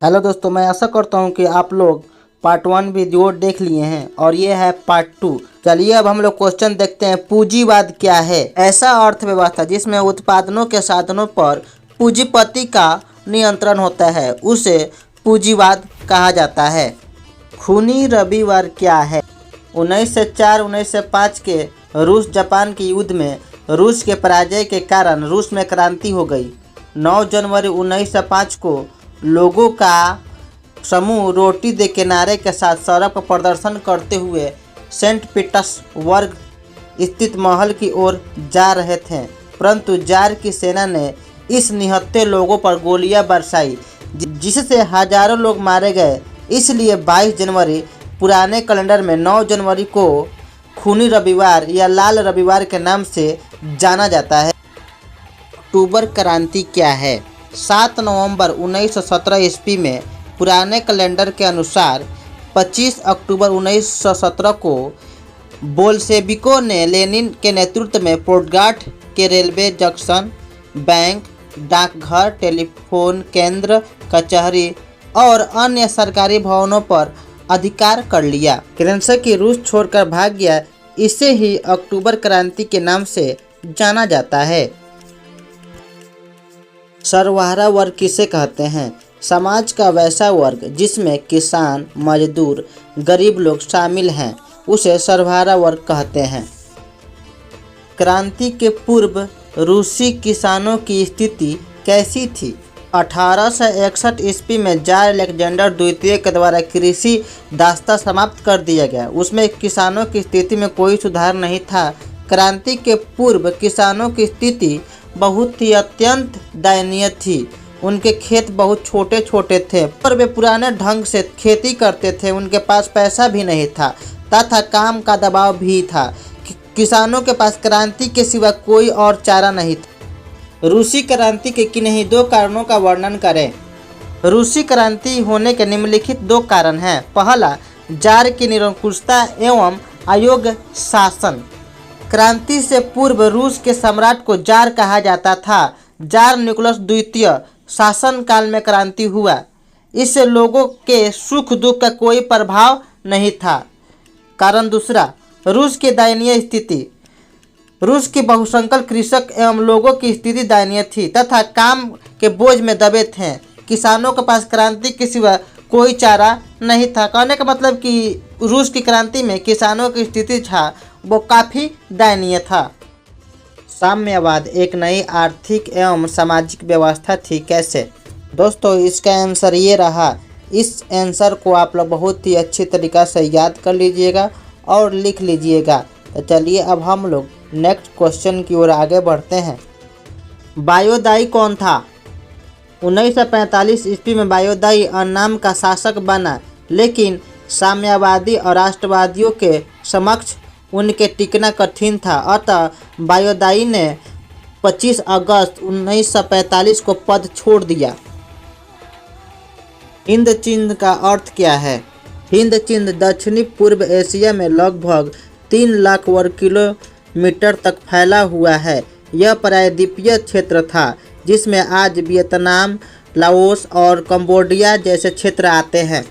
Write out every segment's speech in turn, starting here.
Hello दोस्तों, मैं आशा करता हूं कि आप लोग पार्ट 1 वीडियो देख लिए हैं और ये है पार्ट 2। चलिए अब हम लोग क्वेश्चन देखते हैं। पूंजीवाद क्या है? ऐसा अर्थव्यवस्था जिसमें उत्पादनों के साधनों पर पूंजीपति का नियंत्रण होता है उसे पूंजीवाद कहा जाता है। खूनी रविवार क्या है? 1904-1905 के रूस जापान के युद्ध में रूस के पराजय के कारण रूस में क्रांति हो गई। 9 जनवरी 1905 को लोगों का समूह रोटी दे के नारे के साथ सड़क पर प्रदर्शन करते हुए सेंट पीटर्सबर्ग स्थित महल की ओर जा रहे थे, परंतु जार की सेना ने इस निहत्थे लोगों पर गोलियां बरसाई जिससे हजारों लोग मारे गए। इसलिए 22 जनवरी पुराने कैलेंडर में 9 जनवरी को खूनी रविवार या लाल रविवार के नाम से जाना जाता है। अक्टूबर क्रांति क्या है? 7 नवंबर 1917 ईस्वी में पुराने कैलेंडर के अनुसार 25 अक्टूबर 1917 को बोल्शेविकों ने लेनिन के नेतृत्व में पोटगाट के रेलवे जंक्शन, बैंक, डाकघर, टेलीफोन केंद्र, कचहरी और अन्य सरकारी भवनों पर अधिकार कर लिया। केरेंस्की रूस छोड़कर भाग गया। इसे ही अक्टूबर क्रांति के नाम से जाना जाता है। सर्वहारा वर्ग किसे कहते हैं? समाज का वैसा वर्ग जिसमें किसान, मजदूर, गरीब लोग शामिल हैं उसे सर्वहारा वर्ग कहते हैं। क्रांति के पूर्व रूसी किसानों की स्थिति कैसी थी? 1861 ईस्वी में जार अलेक्जेंडर द्वितीय के द्वारा कृषि दास्ता समाप्त कर दिया गया। उसमें किसानों की स्थिति में कोई सुधार नहीं था। क्रांति के पूर्व किसानों की स्थिति बहुत ही अत्यंत दयनीय थी। उनके खेत बहुत छोटे छोटे थे और वे पुराने ढंग से खेती करते थे। उनके पास पैसा भी नहीं था तथा काम का दबाव भी था। किसानों के पास क्रांति के सिवा कोई और चारा नहीं था। रूसी क्रांति के किन्हीं 2 कारणों का वर्णन करें। रूसी क्रांति होने के निम्नलिखित 2 कारण हैं। पहला, जार की निरंकुशता एवं अयोग्य शासन। क्रांति से पूर्व रूस के सम्राट को जार कहा जाता था। जार निकोलस द्वितीय शासन काल में क्रांति हुआ। इससे लोगों के सुख दुख का कोई प्रभाव नहीं था। कारण दूसरा, रूस की दयनीय स्थिति। रूस के बहुसंख्यक कृषक एवं लोगों की स्थिति दयनीय थी तथा काम के बोझ में दबे थे। किसानों के पास क्रांति के सिवा कोई चारा नहीं था। कहने का मतलब कि रूस की क्रांति में किसानों की स्थिति था वो काफ़ी दयनीय था। साम्यवाद एक नई आर्थिक एवं सामाजिक व्यवस्था थी। कैसे? दोस्तों इसका आंसर ये रहा। इस आंसर को आप लोग बहुत ही अच्छी तरीक़ा से याद कर लीजिएगा और लिख लीजिएगा। तो चलिए अब हम लोग नेक्स्ट क्वेश्चन की ओर आगे बढ़ते हैं। बायोदाई कौन था? 1945 ईस्वी में बायोदाई अन्नाम का शासक बना, लेकिन साम्यवादी और राष्ट्रवादियों के समक्ष उनके टिकना कठिन था। अतः बायोदाई ने 25 अगस्त 1945 को पद छोड़ दिया। हिंद चिन्ह का अर्थ क्या है? हिंद चिन्ह दक्षिणी पूर्व एशिया में लगभग 3 लाख वर्ग किलोमीटर तक फैला हुआ है। यह प्रायद्वीपीय क्षेत्र था जिसमें आज वियतनाम, लाओस और कंबोडिया जैसे क्षेत्र आते हैं।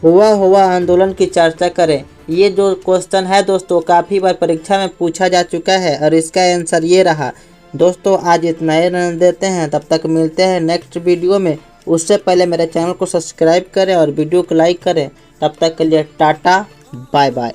हुआ आंदोलन की चर्चा करें। ये जो क्वेश्चन है दोस्तों काफ़ी बार परीक्षा में पूछा जा चुका है और इसका आंसर ये रहा। दोस्तों आज इतना ही रहने देते हैं, तब तक मिलते हैं नेक्स्ट वीडियो में। उससे पहले मेरे चैनल को सब्सक्राइब करें और वीडियो को लाइक करें। तब तक के लिए टाटा, बाय बाय।